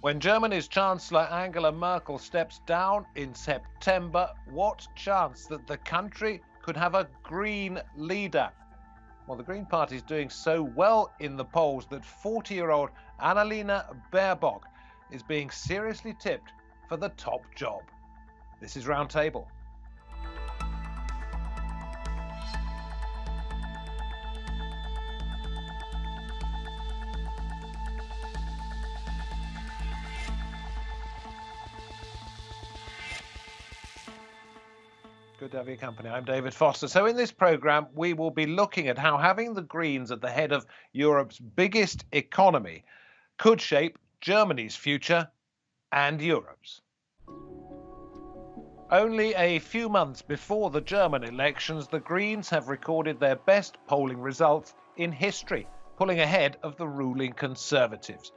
When Germany's Chancellor Angela Merkel steps down in September, what chance that the country could have a Green leader? Well, the Green Party is doing so well in the polls that 40-year-old Annalena Baerbock is being seriously tipped for the top job. This is Roundtable. Good to have your company. I'm David Foster. So in this programme, we will be looking at how having the Greens at the head of Europe's biggest economy could shape Germany's future and Europe's. Only a few months before the German elections, the Greens have recorded their best polling results in history, pulling ahead of the ruling Conservatives.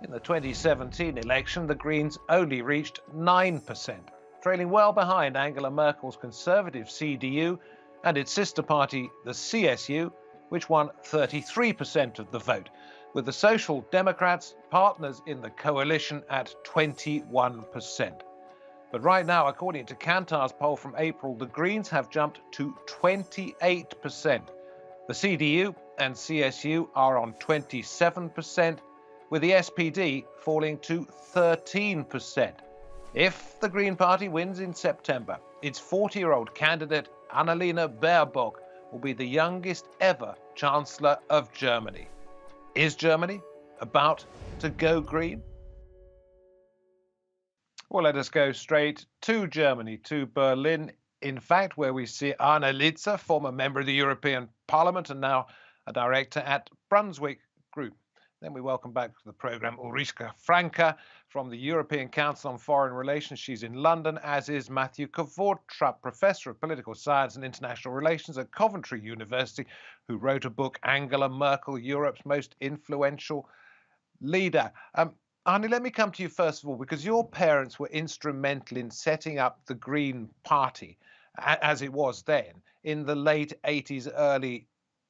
In the 2017 election, the Greens only reached 9%. Trailing well behind Angela Merkel's Conservative CDU and its sister party, the CSU, which won 33% of the vote, with the Social Democrats, partners in the coalition, at 21%. But right now, according to Kantar's poll from April, the Greens have jumped to 28%. The CDU and CSU are on 27%, with the SPD falling to 13%. If the Green Party wins in September, its 40-year-old candidate, Annalena Baerbock, will be the youngest ever Chancellor of Germany. Is Germany about to go green? Well, let us go straight to Germany, to Berlin, in fact, where we see Arne Lietz, former member of the European Parliament and now a director at Brunswick Group. Then we welcome back to the programme Ulrike Franke from the European Council on Foreign Relations. She's in London, as is Matthew Qvortrup, Professor of Political Science and International Relations at Coventry University, who wrote a book, Angela Merkel, Europe's Most Influential Leader. Arne, let me come to you first of all, because your parents were instrumental in setting up the Green Party, as it was then, in the late 80s, early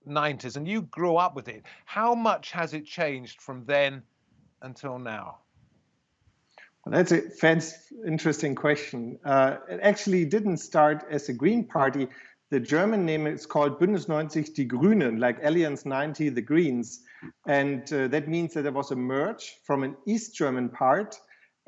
90s, and you grew up with it. How much has it changed from then until now? Well, that's a interesting question. It actually didn't start as a Green Party. The German name is called Bündnis 90 Die Grünen, like Alliance 90, the Greens. And that means that there was a merge from an East German part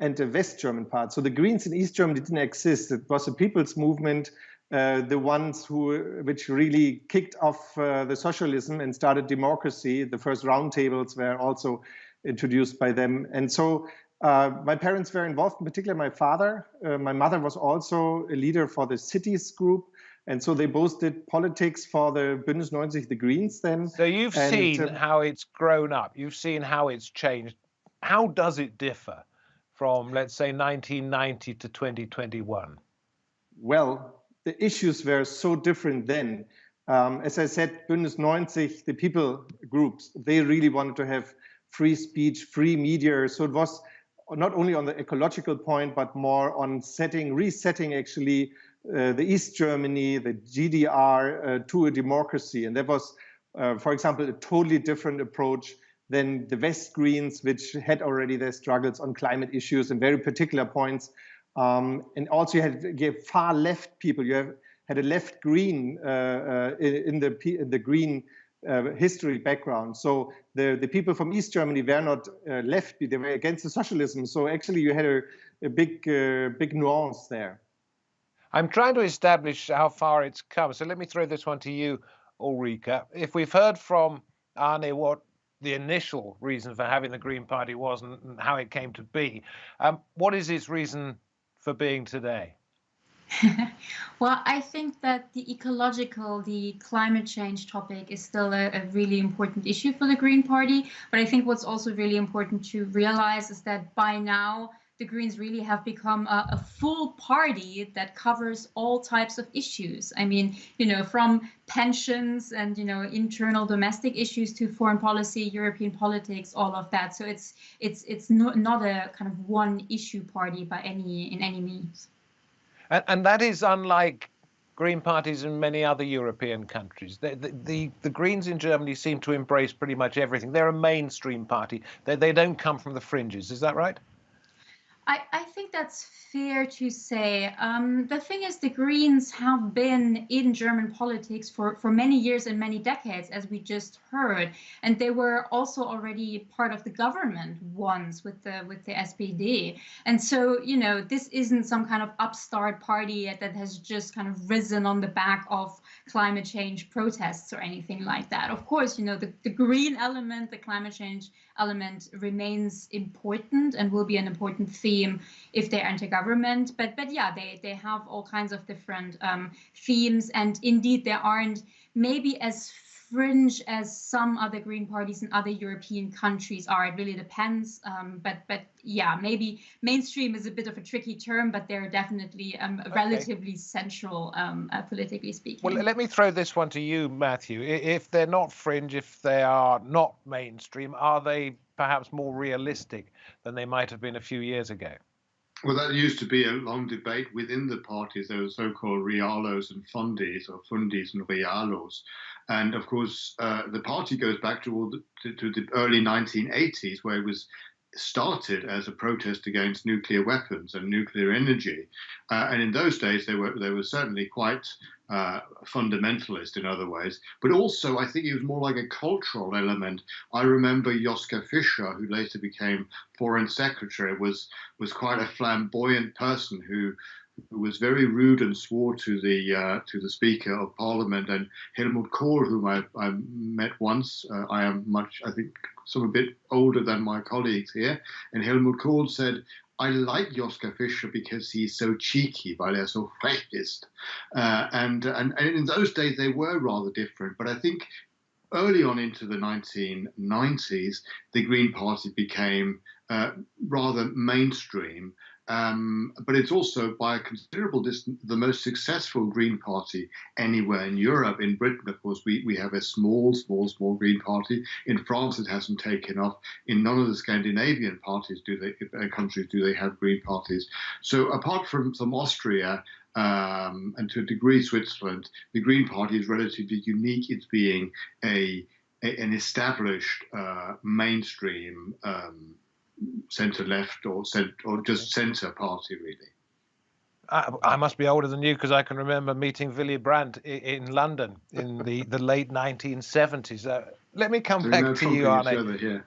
and a West German part. So the Greens in East Germany didn't exist. It was a people's movement, the ones which really kicked off the socialism and started democracy. The first roundtables were also introduced by them. And so my parents were involved, in particular my father. My mother was also a leader for the cities group. And so they both did politics for the Bündnis 90, the Greens then. So you've seen how it's grown up. You've seen how it's changed. How does it differ from, let's say, 1990 to 2021? Well, the issues were so different then. As I said, Bündnis 90, the people groups, they really wanted to have free speech, free media. So it was not only on the ecological point, but more on resetting actually the East Germany, the GDR to a democracy. And that was, for example, a totally different approach than the West Greens, which had already their struggles on climate issues and very particular points. And also you had far left people. You had a left Green in the Green history background. So the people from East Germany were not left, they were against the socialism. So actually you had a big nuance there. I'm trying to establish how far it's come. So let me throw this one to you, Ulrike. If we've heard from Arne what the initial reason for having the Green Party was and how it came to be, what is its reason for being today? Well, I think that the climate change topic is still a really important issue for the Green Party. But I think what's also really important to realize is that by now, the Greens really have become a full party that covers all types of issues. I mean, from pensions and, internal domestic issues to foreign policy, European politics, all of that. So it's not a kind of one issue party in any means. And that is unlike Green parties in many other European countries. The Greens in Germany seem to embrace pretty much everything. They're a mainstream party. They don't come from the fringes. Is that right? I think that's fair to say. The thing is, the Greens have been in German politics for many years and many decades, as we just heard, and they were also already part of the government once with the SPD. And so, you know, this isn't some kind of upstart party that has just kind of risen on the back of climate change protests or anything like that. Of course, you know, the green element, the climate change element remains important and will be an important theme if they enter government. But yeah, they have all kinds of different themes, and indeed they aren't maybe as fringe as some other green parties in other European countries are. It really depends. But yeah, maybe mainstream is a bit of a tricky term, but they're definitely relatively central, politically speaking. Well, let me throw this one to you, Matthew. If they're not fringe, if they are not mainstream, are they perhaps more realistic than they might have been a few years ago? Well, that used to be a long debate within the parties. There were so-called realos and fundis, or fundis and realos. And of course, the party goes back to the early 1980s, where it was started as a protest against nuclear weapons and nuclear energy. And in those days, they were certainly quite fundamentalist in other ways. But also, I think it was more like a cultural element. I remember Joschka Fischer, who later became Foreign Secretary, was quite a flamboyant person who was very rude and swore to the Speaker of Parliament. And Helmut Kohl, whom I met once, I think, a bit older than my colleagues here, and Helmut Kohl said, "I like Joschka Fischer because he's so cheeky, weil so frech ist." And in those days they were rather different. But I think early on into the 1990s, the Green Party became rather mainstream. But it's also, by a considerable distance, the most successful Green Party anywhere in Europe. In Britain, of course, we have a small Green Party. In France, it hasn't taken off. In none of the Scandinavian countries do they have Green parties. So apart from Austria, and to a degree Switzerland, the Green Party is relatively unique. It's being an established mainstream centre-left or just centre party, really. I must be older than you, because I can remember meeting Willy Brandt in London in the late 1970s. Let me come back to you, Arne.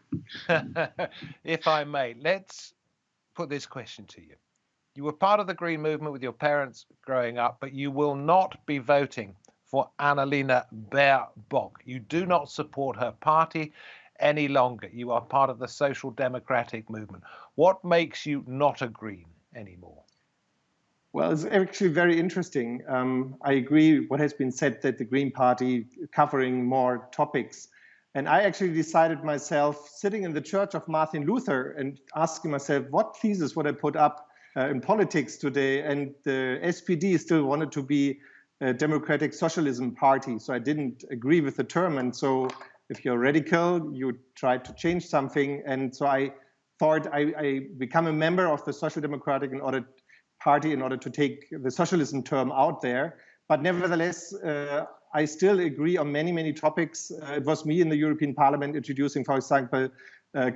If I may, let's put this question to you. You were part of the Green movement with your parents growing up, but you will not be voting for Annalena Baerbock. You do not support her party any longer. You are part of the social democratic movement. What makes you not a Green anymore? Well, it's actually very interesting. I agree what has been said, that the Green Party covering more topics. And I actually decided myself, sitting in the church of Martin Luther and asking myself, what thesis would I put up in politics today? And the SPD still wanted to be a democratic socialism party. So I didn't agree with the term. And so if you're radical, you try to change something. And so I thought I become a member of the Social Democratic Party in order to take the socialism term out there. But nevertheless, I still agree on many topics. It was me in the European Parliament introducing, for example,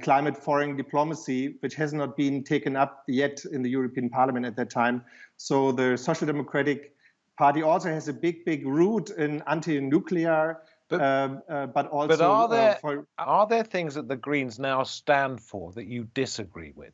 climate foreign diplomacy, which has not been taken up yet in the European Parliament at that time. So the Social Democratic Party also has a big root in anti-nuclear. But are there things that the Greens now stand for that you disagree with?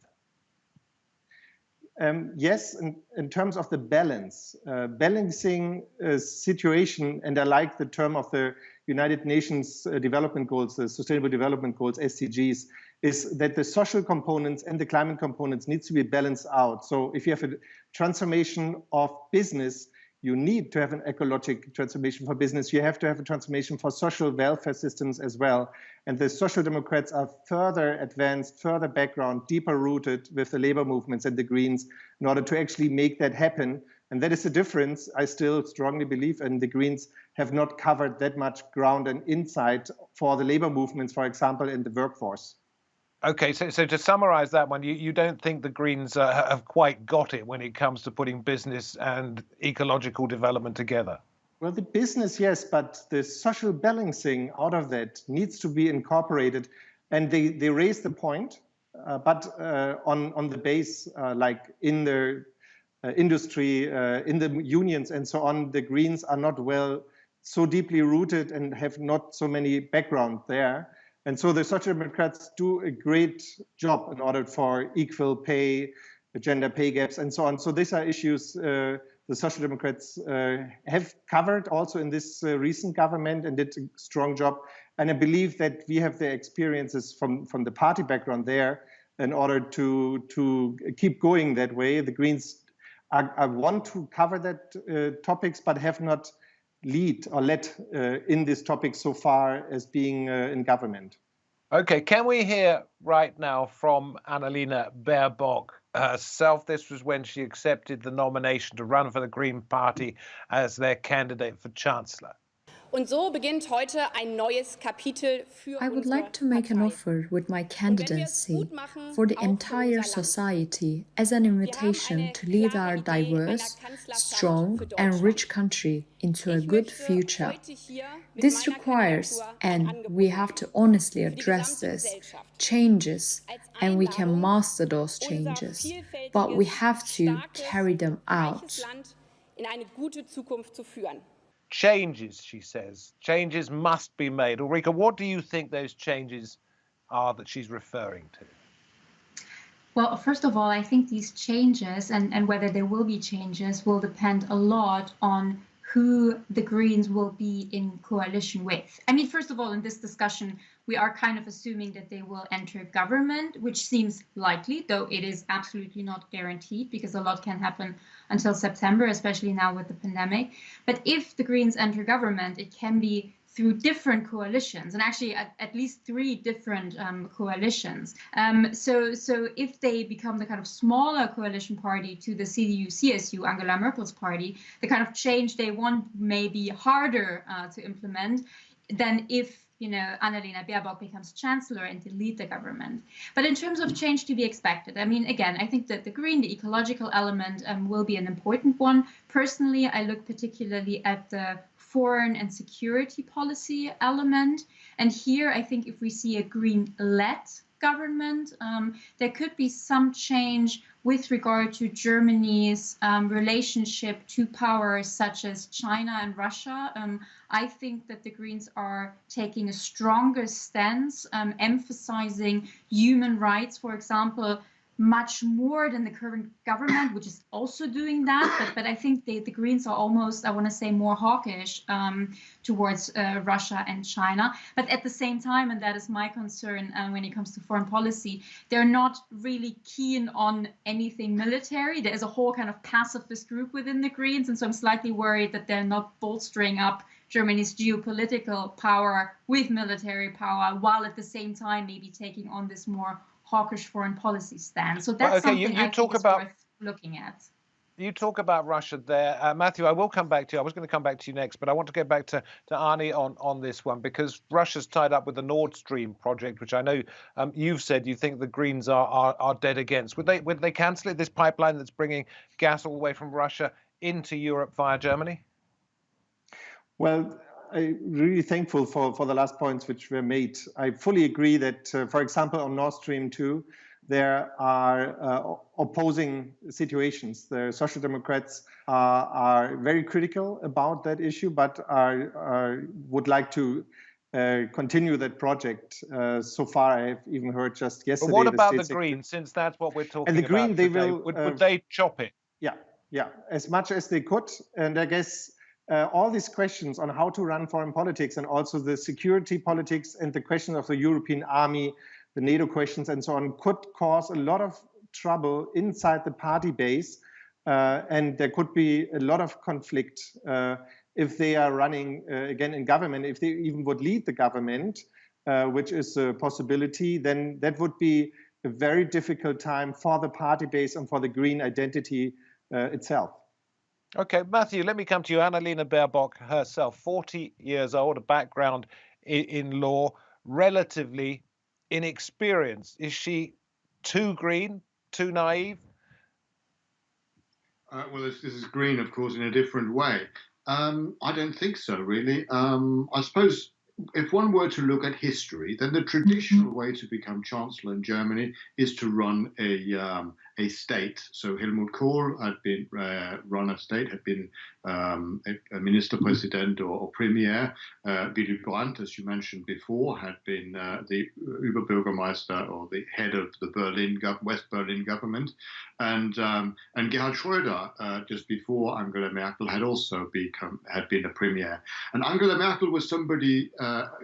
Yes, in terms of the balancing situation, and I like the term of the United Nations Development Goals, the Sustainable Development Goals, SDGs, is that the social components and the climate components needs to be balanced out. So if you have a transformation of business, you need to have an ecological transformation for business. You have to have a transformation for social welfare systems as well. And the Social Democrats are further advanced, further background, deeper rooted with the labor movements and the Greens in order to actually make that happen. And that is the difference, I still strongly believe, and the Greens have not covered that much ground and insight for the labor movements, for example, in the workforce. Okay, so to summarize that one, you don't think the Greens have quite got it when it comes to putting business and ecological development together? Well, the business, yes, but the social balancing out of that needs to be incorporated. And they raised the point. but on the base, like in the industry, in the unions and so on, the Greens are not so deeply rooted and have not so many background there. And so the Social Democrats do a great job in order for equal pay, gender pay gaps, and so on. So these are issues the Social Democrats have covered also in this recent government and did a strong job. And I believe that we have the experiences from the party background there in order to keep going that way. The Greens want to cover that topics, but have not led in this topic so far as being in government. Okay, can we hear right now from Annalena Baerbock herself? This was when she accepted the nomination to run for the Green Party as their candidate for Chancellor. Und so beginnt heute ein neues Kapitel für I would like to make an offer with my candidacy for the entire society as an invitation to lead our diverse, strong and rich country into a good future. This requires, and we have to honestly address this, changes, and we can master those changes, but we have to carry them out. In eine gute Zukunft zu führen. Changes, she says. Changes must be made. Ulrike, what do you think those changes are that she's referring to? Well, first of all, I think these changes and whether there will be changes will depend a lot on who the Greens will be in coalition with. I mean, first of all, in this discussion, we are kind of assuming that they will enter government, which seems likely, though it is absolutely not guaranteed because a lot can happen until September, especially now with the pandemic. But if the Greens enter government, it can be through different coalitions, and actually at least 3 different coalitions. So if they become the kind of smaller coalition party to the CDU-CSU, Angela Merkel's party, the kind of change they want may be harder to implement than if Annalena Baerbock becomes Chancellor and to lead the government. But in terms of change to be expected, I mean, again, I think that the ecological element will be an important one. Personally, I look particularly at the foreign and security policy element. And here, I think if we see a Green-led government, there could be some change with regard to Germany's relationship to powers such as China and Russia. I think that the Greens are taking a stronger stance, emphasizing human rights, for example, much more than the current government, which is also doing that. But I think the Greens are almost, I want to say, more hawkish towards Russia and China. But at the same time, and that is my concern when it comes to foreign policy, they're not really keen on anything military. There is a whole kind of pacifist group within the Greens. And so I'm slightly worried that they're not bolstering up Germany's geopolitical power with military power, while at the same time maybe taking on this more hawkish foreign policy stance. So that's something I think is worth looking at. You talk about Russia there. Matthew, I will come back to you. I was going to come back to you next, but I want to go back to Arne on this one, because Russia's tied up with the Nordstream project, which I know you've said you think the Greens are dead against. Would they cancel it, this pipeline that's bringing gas all the way from Russia into Europe via Germany? Well, I'm really thankful for the last points which were made. I fully agree that, for example, on Nord Stream 2, there are opposing situations. The Social Democrats are very critical about that issue, but would like to continue that project. So far, I've even heard just yesterday. But what about the Greens, since that's what we're talking about? And the Green, they will. Would they chop it? Yeah, as much as they could. And I guess all these questions on how to run foreign politics, and also the security politics and the question of the European army, the NATO questions and so on, could cause a lot of trouble inside the party base. And there could be a lot of conflict if they are running again in government. If they even would lead the government, which is a possibility, then that would be a very difficult time for the party base and for the Green identity itself. Okay, Matthew, let me come to you. Annalena Baerbock herself, 40 years old, a background in law, relatively inexperienced. Is she too green, too naive? Well, this is green, of course, in a different way. I don't think so, really. I suppose if one were to look at history, then the traditional way to become Chancellor in Germany is to run a state. So Helmut Kohl had been run a state, had been a Minister President or Premier. Willy Brandt, as you mentioned before, had been the Oberbürgermeister or the head of the West Berlin government, and Gerhard Schröder, just before Angela Merkel, had also been a premier. And Angela Merkel was somebody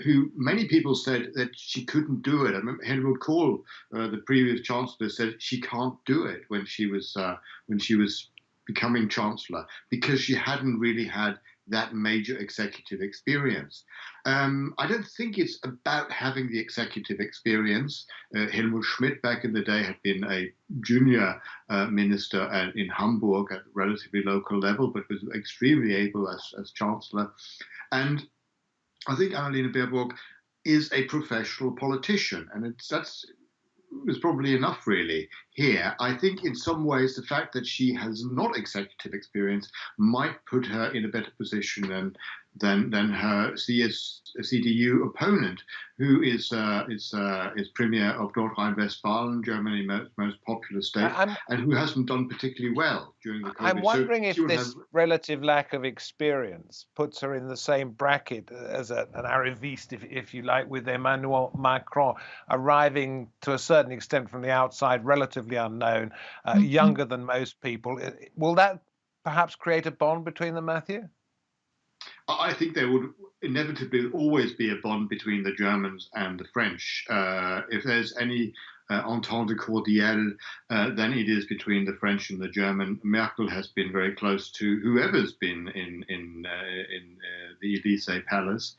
who many people said that she couldn't do it. I remember Helmut Kohl, the previous chancellor, said she can't do it when she was becoming chancellor because she hadn't really had that major executive experience. I don't think it's about having the executive experience. Helmut Schmidt back in the day had been a junior minister in Hamburg at a relatively local level, but was extremely able as chancellor. And I think Annalena Baerbock is a professional politician, and that's probably enough really here. I think in some ways the fact that she has not executive experience might put her in a better position than her CDU opponent, who is premier of North Rhine-Westphalia, Germany's most popular state, and who hasn't done particularly well during the COVID. I'm wondering if this relative lack of experience puts her in the same bracket as an arriviste, if you like, with Emmanuel Macron, arriving to a certain extent from the outside, relatively unknown, younger than most people. Will that perhaps create a bond between them, Matthew? I think there would inevitably always be a bond between the Germans and the French. If there's any entente cordiale, then it is between the French and the German. Merkel has been very close to whoever's been in the Elysee Palace.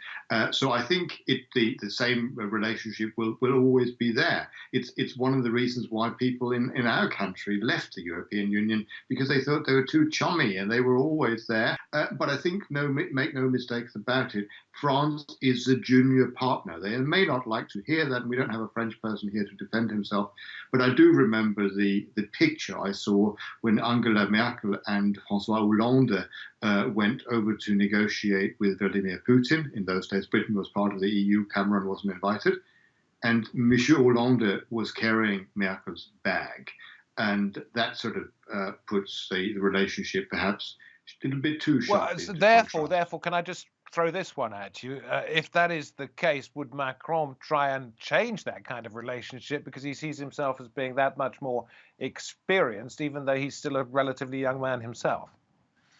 So I think the same relationship will always be there. It's one of the reasons why people in our country left the European Union, because they thought they were too chummy, and they were always there. But I think make no mistakes about it, France is the junior partner. They may not like to hear that, and we don't have a French person here to defend himself, but I do remember the picture I saw when Angela Merkel and François Hollande went over to negotiate with Vladimir Putin. In those days, Britain was part of the EU, Cameron wasn't invited, and Monsieur Hollande was carrying Merkel's bag. And that sort of puts the relationship perhaps a little bit too sharply. Well, therefore, can I just throw this one at you? If that is the case, would Macron try and change that kind of relationship because he sees himself as being that much more experienced, even though he's still a relatively young man himself?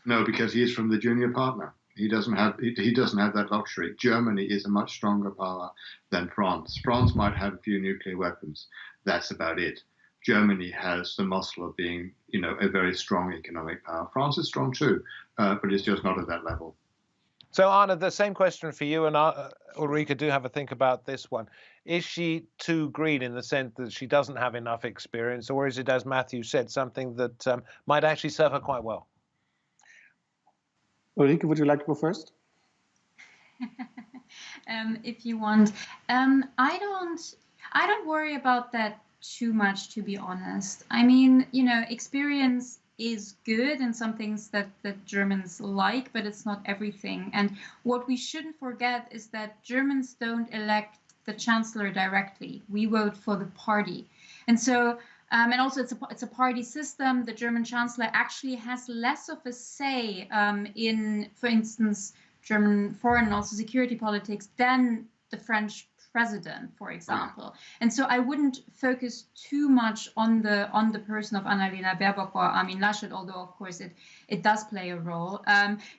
No, because he is from the junior partner. He doesn't have that luxury. Germany is a much stronger power than France. France might have a few nuclear weapons. That's about it. Germany has the muscle of being, a very strong economic power. France is strong too, but it's just not at that level. So, Arne, the same question for you, and Ulrike, do have a think about this one. Is she too green in the sense that she doesn't have enough experience, or is it, as Matthew said, something that might actually serve her quite well? Ulrike, would you like to go first? If you want. I don't worry about that too much, to be honest. I mean, experience is good and some things that Germans like, but it's not everything. And what we shouldn't forget is that Germans don't elect the Chancellor directly. We vote for the party. And so, and also it's a party system. The German Chancellor actually has less of a say in, for instance, German foreign and also security politics than the French president, for example. And so I wouldn't focus too much on the person of Annalena Baerbock or Armin Laschet, although of course it does play a role.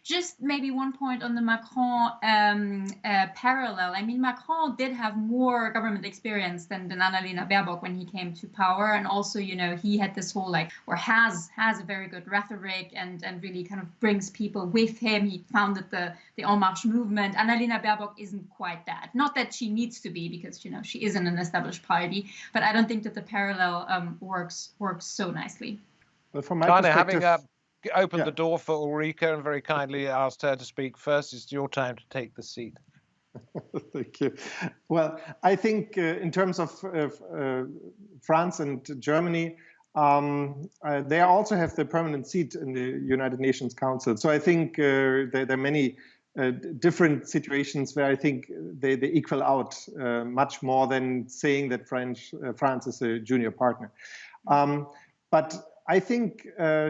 Just maybe one point on the Macron parallel. I mean, Macron did have more government experience than Annalena Baerbock when he came to power, and also he had this whole has a very good rhetoric and really kind of brings people with him. He founded the En Marche movement. Annalena Baerbock isn't quite that. Not that she needs to be, because she isn't an established party, but I don't think that the parallel works so nicely. Well, from my perspective, having opened the door for Ulrike and very kindly asked her to speak first, it's your time to take the seat. Thank you. Well, I think in terms of France and Germany, they also have the permanent seat in the United Nations Council. So I think there are many different situations where I think they equal out much more than saying that France is a junior partner. But I think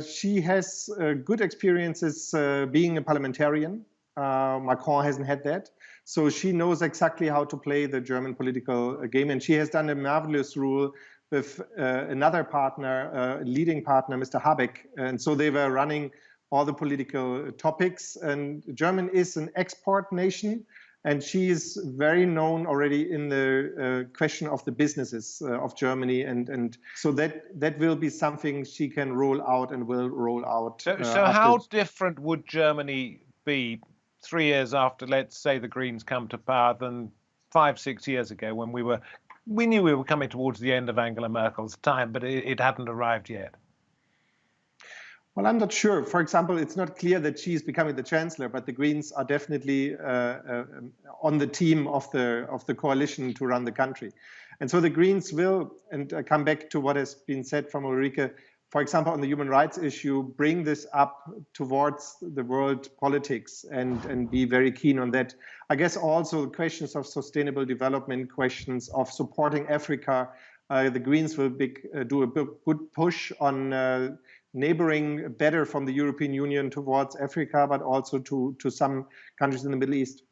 she has good experiences being a parliamentarian. Macron hasn't had that. So she knows exactly how to play the German political game. And she has done a marvelous role with another partner, leading partner, Mr. Habeck. And so they were running all the political topics. And Germany is an export nation. And she is very known already in the question of the businesses of Germany. And so that will be something she can roll out and will roll out. So how different would Germany be 3 years after, let's say, the Greens come to power than 5-6 years ago when we knew we were coming towards the end of Angela Merkel's time, but it hadn't arrived yet? Well, I'm not sure. For example, it's not clear that she is becoming the chancellor, but the Greens are definitely on the team of the coalition to run the country. And so the Greens will, and I come back to what has been said from Ulrike, for example, on the human rights issue, bring this up towards the world politics and be very keen on that. I guess also questions of sustainable development, questions of supporting Africa. The Greens will do a good push on neighboring better from the European Union towards Africa, but also to some countries in the Middle East.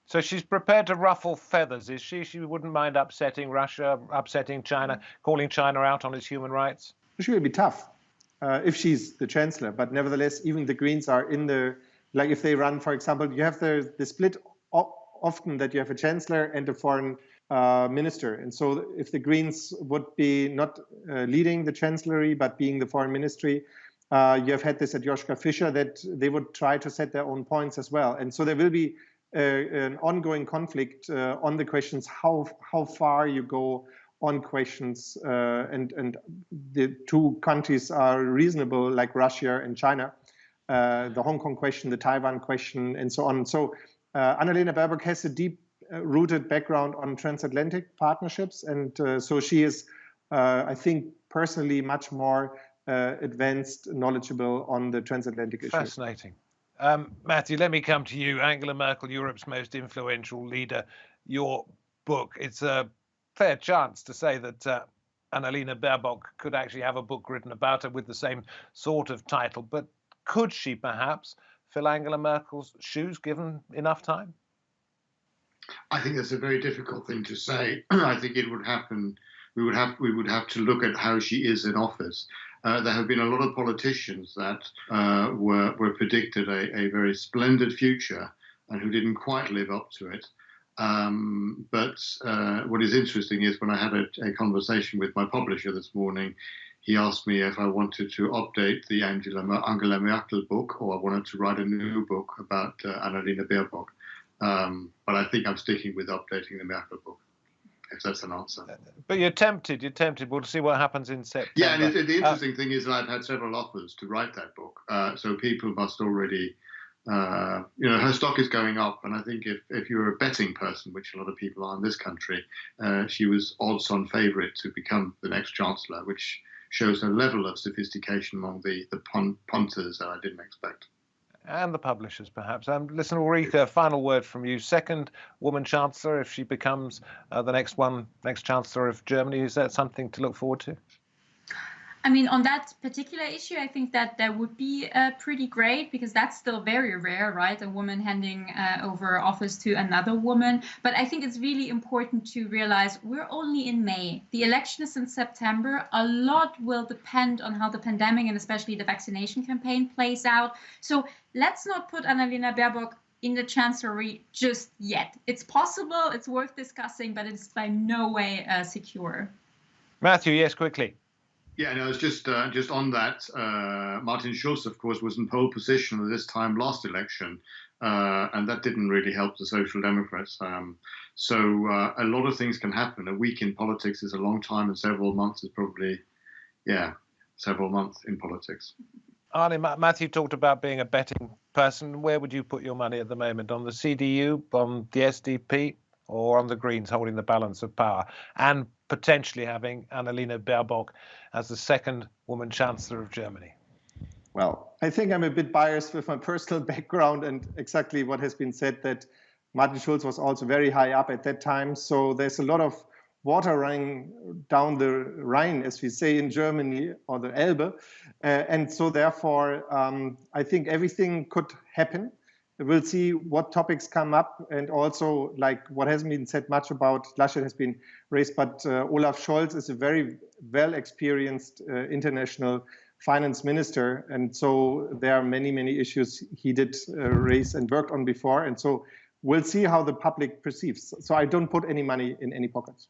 So she's prepared to ruffle feathers, is she? She wouldn't mind upsetting Russia, upsetting China, calling China out on its human rights? She will be tough if she's the chancellor. But nevertheless, even the Greens are in the, like if they run, for example, you have the split often that you have a chancellor and a foreign minister. And so if the Greens would be not leading the chancellery, but being the foreign ministry, you have had this at Joschka Fischer, that they would try to set their own points as well. And so there will be an ongoing conflict on the questions, how far you go on questions, and the two countries are reasonable, like Russia and China, the Hong Kong question, the Taiwan question, and so on. So Annalena Baerbock has a deep-rooted background on transatlantic partnerships, and so she is, I think, personally much more advanced, knowledgeable on the transatlantic issue. Fascinating. Matthew, let me come to you. Angela Merkel, Europe's most influential leader. Your book, it's a fair chance to say that Annalena Baerbock could actually have a book written about her with the same sort of title. But could she perhaps fill Angela Merkel's shoes given enough time? I think that's a very difficult thing to say. I think it would happen. We would have to look at how she is in office. There have been a lot of politicians that were predicted a very splendid future and who didn't quite live up to it. But what is interesting is when I had a conversation with my publisher this morning, he asked me if I wanted to update the Angela Merkel book or I wanted to write a new book about Annalena Baerbock. But I think I'm sticking with updating the Merkel book, if that's an answer. But you're tempted. We'll see what happens in September. Yeah, and the interesting thing is that I've had several offers to write that book. So people must already, her stock is going up. And I think if you're a betting person, which a lot of people are in this country, she was odds-on favourite to become the next Chancellor, which shows a level of sophistication among the punters that I didn't expect. And the publishers, perhaps. Listen, Ulrike, a final word from you. Second woman Chancellor, if she becomes the next Chancellor of Germany, is that something to look forward to? I mean, on that particular issue, I think that would be pretty great because that's still very rare, right? A woman handing over office to another woman. But I think it's really important to realize we're only in May. The election is in September. A lot will depend on how the pandemic and especially the vaccination campaign plays out. So let's not put Annalena Baerbock in the chancellery just yet. It's possible, it's worth discussing, but it's by no way secure. Matthew, yes, quickly. Yeah, no, it's just on that. Martin Schulz, of course, was in pole position at this time last election, and that didn't really help the Social Democrats. So a lot of things can happen. A week in politics is a long time, and several months is probably, several months in politics. Arne, Matthew talked about being a betting person. Where would you put your money at the moment? On the CDU, on the SDP, or on the Greens holding the balance of power? And potentially having Annalena Baerbock as the second woman Chancellor of Germany? Well, I think I'm a bit biased with my personal background and exactly what has been said, that Martin Schulz was also very high up at that time. So there's a lot of water running down the Rhine, as we say in Germany, or the Elbe. And so therefore, I think everything could happen. We'll see what topics come up, and also like what hasn't been said much about, Laschet has been raised, but Olaf Scholz is a very well experienced international finance minister. And so there are many, many issues he did raise and worked on before. And so we'll see how the public perceives. So I don't put any money in any pockets.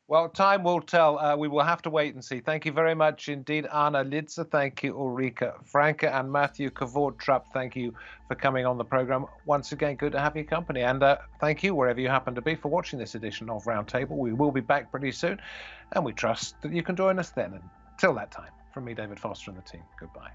Well, time will tell. We will have to wait and see. Thank you very much indeed, Arne Lietz. Thank you, Ulrike Franke, and Matthew Qvortrup. Thank you for coming on the programme. Once again, good to have your company. And thank you, wherever you happen to be, for watching this edition of Roundtable. We will be back pretty soon, and we trust that you can join us then. And till that time, from me, David Foster, and the team, goodbye.